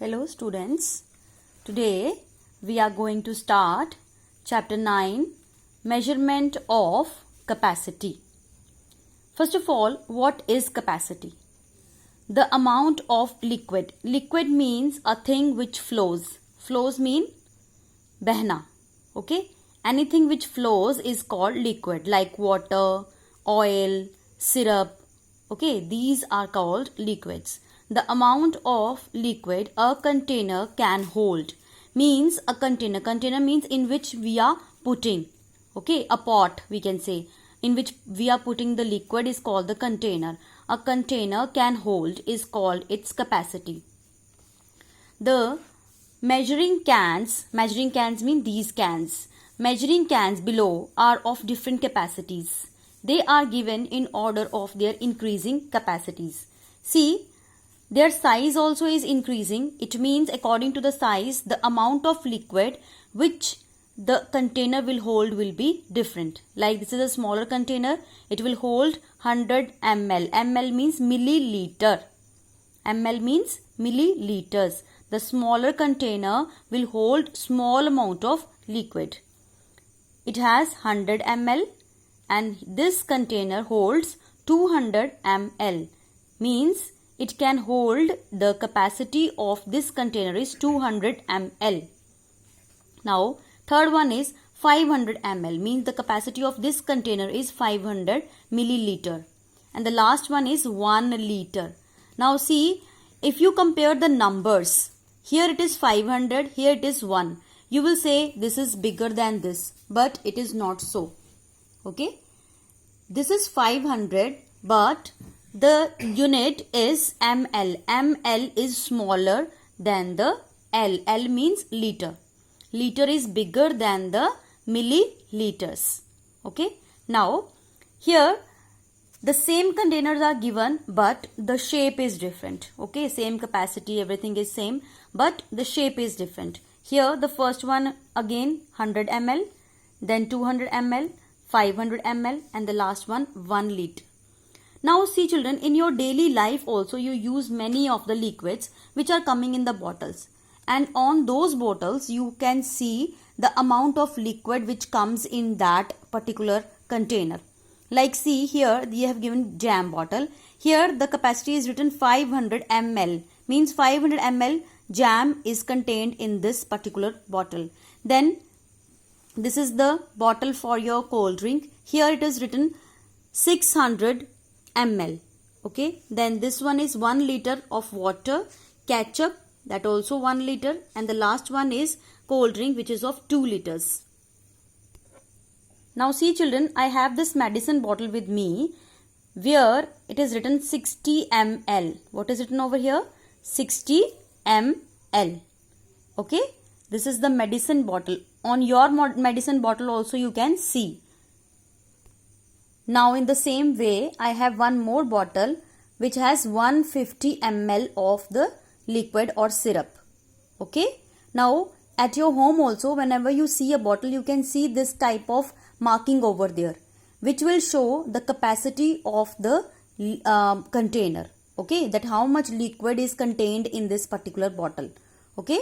Hello students, today we are going to start chapter 9, measurement of capacity. First of all, what is capacity? The amount of liquid. Liquid means a thing which flows. Flows mean behna. Okay? Anything which flows is called liquid, like water, oil, syrup. Okay, these are called liquids. The amount of liquid a container can hold means a container. Container means in which we are putting. Okay, a pot we can say. In which we are putting the liquid is called the container. A container can hold is called its capacity. The measuring cans mean these cans. Measuring cans below are of different capacities. They are given in order of their increasing capacities. See, their size also is increasing. It means according to the size, the amount of liquid which the container will hold will be different. Like this is a smaller container. It will hold 100 ml. ml means milliliter. ml means milliliters. The smaller container will hold small amount of liquid. It has 100 ml and this container holds 200 ml. Means it can hold, the capacity of this container is 200 ml. Now third one is 500 ml, means the capacity of this container is 500 milliliter. And the last one is 1 liter. Now see, if you compare the numbers, here it is 500, here it is 1. You will say this is bigger than this, but it is not so. Okay, this is 500, but the unit is ml. ml is smaller than the L. L means liter. Liter is bigger than the milliliters. Okay. Now, here the same containers are given, but the shape is different. Okay. Same capacity, everything is same, but the shape is different. Here the first one again 100 ml, then 200 ml, 500 ml, and the last one 1 liter. Now see children, in your daily life also you use many of the liquids which are coming in the bottles. And on those bottles you can see the amount of liquid which comes in that particular container. Like see here they have given jam bottle. Here the capacity is written 500 ml. Means 500 ml jam is contained in this particular bottle. Then this is the bottle for your cold drink. Here it is written 600 ml. Okay, then this one is 1 liter of water, ketchup, that also 1 liter, and the last one is cold drink which is of 2 liters. Now see children, I have this medicine bottle with me where it is written 60 ml. What is written over here? 60 ml. Okay, this is the medicine bottle. On your medicine bottle also you can see. Now in the same way, I have one more bottle which has 150 ml of the liquid or syrup. Okay. Now at your home also, whenever you see a bottle, you can see this type of marking over there, which will show the capacity of the container. Okay. That how much liquid is contained in this particular bottle. Okay.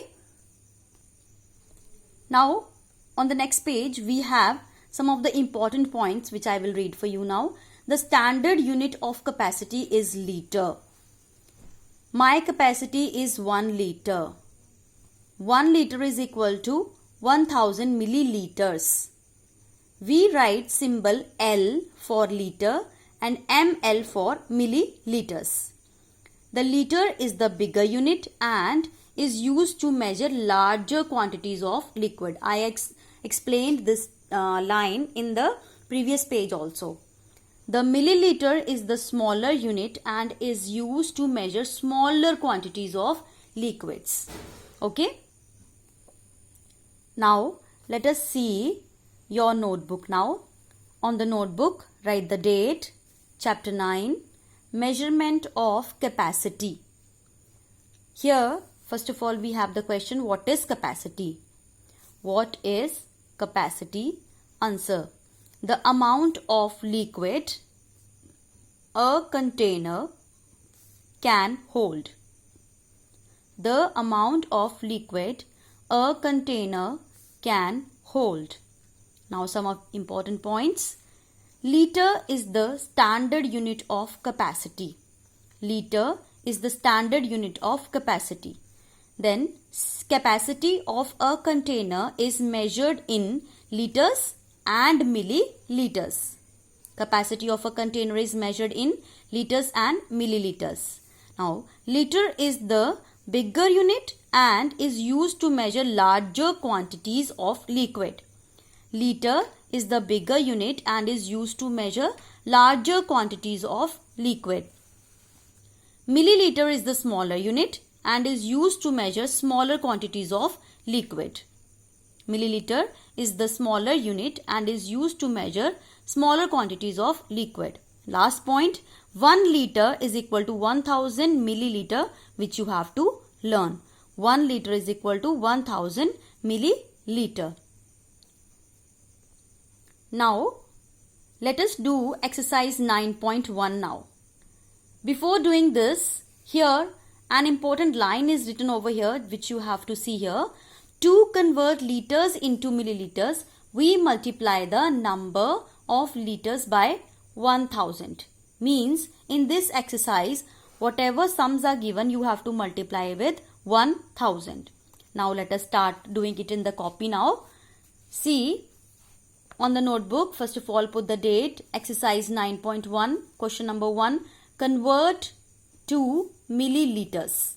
Now on the next page, we have some of the important points which I will read for you now. The standard unit of capacity is liter. My capacity is 1 liter. 1 liter is equal to 1000 milliliters. We write symbol L for liter and ml for milliliters. The liter is the bigger unit and is used to measure larger quantities of liquid. I explained this line in the previous page also. The milliliter is the smaller unit and is used to measure smaller quantities of liquids. Okay. Now let us see your notebook now. On the notebook, write the date, chapter 9, measurement of capacity. Here, first of all, we have the question, what is capacity? What is capacity? Answer: the amount of liquid a container can hold. the amount of liquid a container can hold. Now some of important points. Liter is the standard unit of capacity. Liter is the standard unit of capacity. Then capacity of a container is measured in liters and milliliters. Capacity of a container is measured in liters and milliliters. Now, liter is the bigger unit and is used to measure larger quantities of liquid. Liter is the bigger unit and is used to measure larger quantities of liquid. Milliliter is the smaller unit and is used to measure smaller quantities of liquid. Milliliter is the smaller unit and is used to measure smaller quantities of liquid. Last point, 1 liter is equal to 1000 milliliter, which you have to learn. 1 liter is equal to 1000 milliliter. Now, let us do exercise 9.1 now. Before doing this, here an important line is written over here, which you have to see here. To convert liters into milliliters, we multiply the number of liters by 1000. Means in this exercise, whatever sums are given, you have to multiply with 1000. Now let us start doing it in the copy now. See, on the notebook, first of all, put the date. Exercise 9.1, question number 1. Convert to milliliters.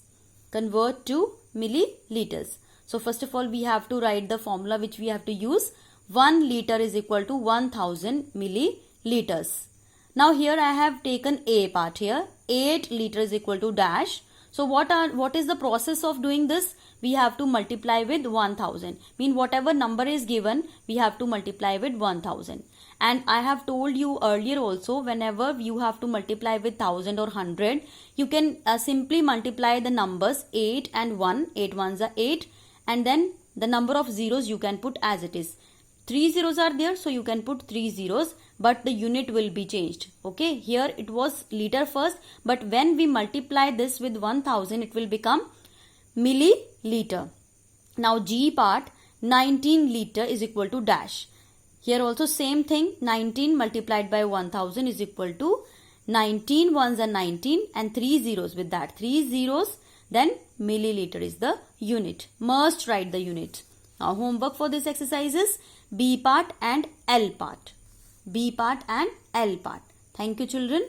Convert to milliliters. So first of all, we have to write the formula which we have to use. 1 liter is equal to 1000 milliliters. Now here I have taken A part here. 8 liter is equal to dash. So what is the process of doing this? We have to multiply with 1000. Mean whatever number is given, we have to multiply with 1000. And I have told you earlier also, whenever you have to multiply with 1000 or 100, you can simply multiply the numbers 8 and 1. 8 ones are 8. And then the number of zeros you can put as it is. 3 zeros are there, so you can put 3 zeros, but the unit will be changed. Okay, here it was liter first, but when we multiply this with 1000, it will become milliliter. Now G part, 19 liter is equal to dash. Here also same thing, 19 multiplied by 1000 is equal to 19 ones are 19 and 3 zeros with that. 3 zeros, then milliliter is the unit. Must write the unit. Now homework for this exercise is B part and L part. B part and L part. Thank you children.